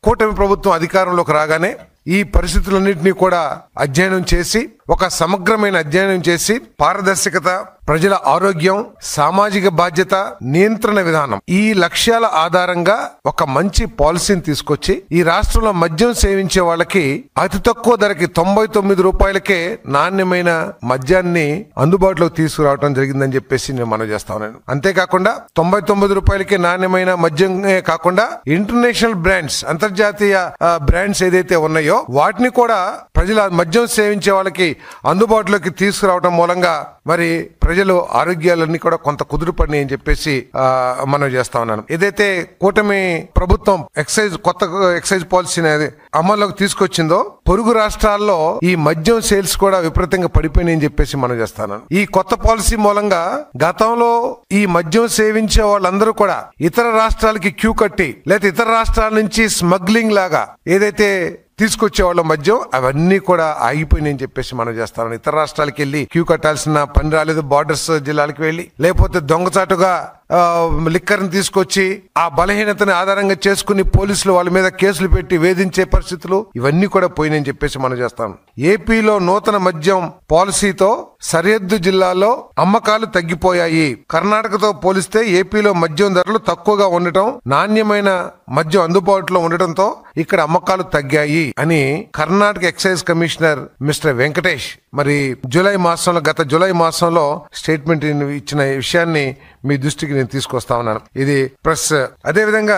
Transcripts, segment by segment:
కూటమి ప్రభుత్వం అధికారంలోకి రాగానే ఈ పరిస్థితులన్నింటినీ కూడా అధ్యయనం చేసి ఒక సమగ్రమైన అధ్యయనం చేసి పారదర్శకత, ప్రజల ఆరోగ్యం, సామాజిక బాధ్యత, నియంత్రణ విధానం ఈ లక్ష్యాల ఆధారంగా ఒక మంచి పాలసీని తీసుకొచ్చి ఈ రాష్ట్రంలో మద్యం సేవించే వాళ్ళకి అతి తక్కువ ధరకి 99 రూపాయలకే నాణ్యమైన మద్యాన్ని అందుబాటులోకి తీసుకురావడం జరిగిందని చెప్పేసి నేను మనవి చేస్తా ఉన్నాను. అంతేకాకుండా 99 రూపాయలకే నాణ్యమైన మద్యమే కాకుండా ఇంటర్నేషనల్ బ్రాండ్స్, అంతర్జాతీయ బ్రాండ్స్ ఏదైతే ఉన్నాయో వాటిని కూడా ప్రజల మద్యం సేవించే వాళ్ళకి అందుబాటులోకి తీసుకురావడం మూలంగా మరి ప్రజలు ఆరోగ్యాలన్నీ కూడా కొంత కుదురుపడి అని చెప్పేసి మనం చేస్తా ఉన్నాను. ఏదైతే కూటమి ప్రభుత్వం కొత్త ఎక్సైజ్ పాలసీని అమల్లోకి తీసుకొచ్చిందో పొరుగు రాష్ట్రాల్లో ఈ మద్యం సేల్స్ కూడా విపరీతంగా పడిపోయినాయి అని చెప్పేసి మనం చేస్తాను. ఈ కొత్త పాలసీ మూలంగా గతంలో ఈ మద్యం సేవించే వాళ్ళందరూ కూడా ఇతర రాష్ట్రాలకి క్యూ కట్టి లేదా ఇతర రాష్ట్రాల నుంచి స్మగ్లింగ్ లాగా ఏదైతే తీసుకొచ్చేవాళ్ళ మద్యం అవన్నీ కూడా ఆగిపోయినాయని చెప్పేసి మనం చేస్తాం. ఇతర రాష్ట్రాలకు వెళ్ళి క్యూ కట్టాల్సిన పని రాలేదు. బార్డర్స్ జిల్లాలకు వెళ్ళి లేకపోతే దొంగచాటుగా లిక్కర్ని తీసుకొచ్చి ఆ బలహీనతని ఆధారంగా చేసుకుని పోలీసులు వాళ్ళ మీద కేసులు పెట్టి వేధించే పరిస్థితులు ఇవన్నీ కూడా పోయినాయని చెప్పేసి మనం చేస్తాం. ఏపీలో నూతన మద్యం పాలసీతో సరిహద్దు జిల్లాల్లో అమ్మకాలు తగ్గిపోయాయి. కర్ణాటకతో పోలిస్తే ఏపీలో మద్యం ధరలు తక్కువగా ఉండటం, నాణ్యమైన మద్యం అందుబాటులో ఉండటంతో ఇక్కడ అమ్మకాలు తగ్గాయి అని Karnataka excise commissioner mister Venkatesh మరి గత జూలై మాసంలో స్టేట్మెంట్ ఇచ్చిన విషయాన్ని మీ దృష్టికి నేను తీసుకొస్తా ఉన్నాను. ఇది ప్రెస్. అదేవిధంగా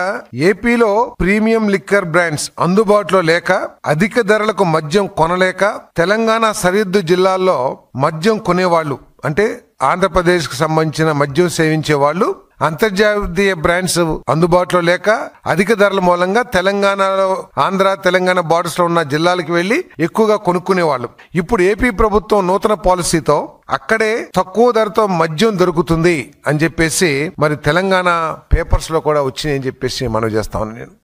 ఏపీలో ప్రీమియం లిక్కర్ బ్రాండ్స్ అందుబాటులో లేక అధిక ధరలకు మద్యం కొనలేక తెలంగాణ సరిహద్దు జిల్లాల్లో మద్యం కొనేవాళ్ళు అంటే ఆంధ్రప్రదేశ్ కు సంబంధించిన మద్యం సేవించే వాళ్ళు అంతర్జాతీయ బ్రాండ్స్ అందుబాటులో లేక అధిక ధరల మూలంగా తెలంగాణ బార్డర్స్ లో ఉన్న జిల్లాలకు వెళ్లి ఎక్కువగా కొనుక్కునేవాళ్ళు. ఇప్పుడు ఏపీ ప్రభుత్వం నూతన పాలసీతో అక్కడే తక్కువ ధరతో మద్యం దొరుకుతుంది అని చెప్పేసి మరి తెలంగాణ పేపర్స్ లో కూడా వచ్చినాయి అని చెప్పేసి మనం చేస్తా ఉన్నాను.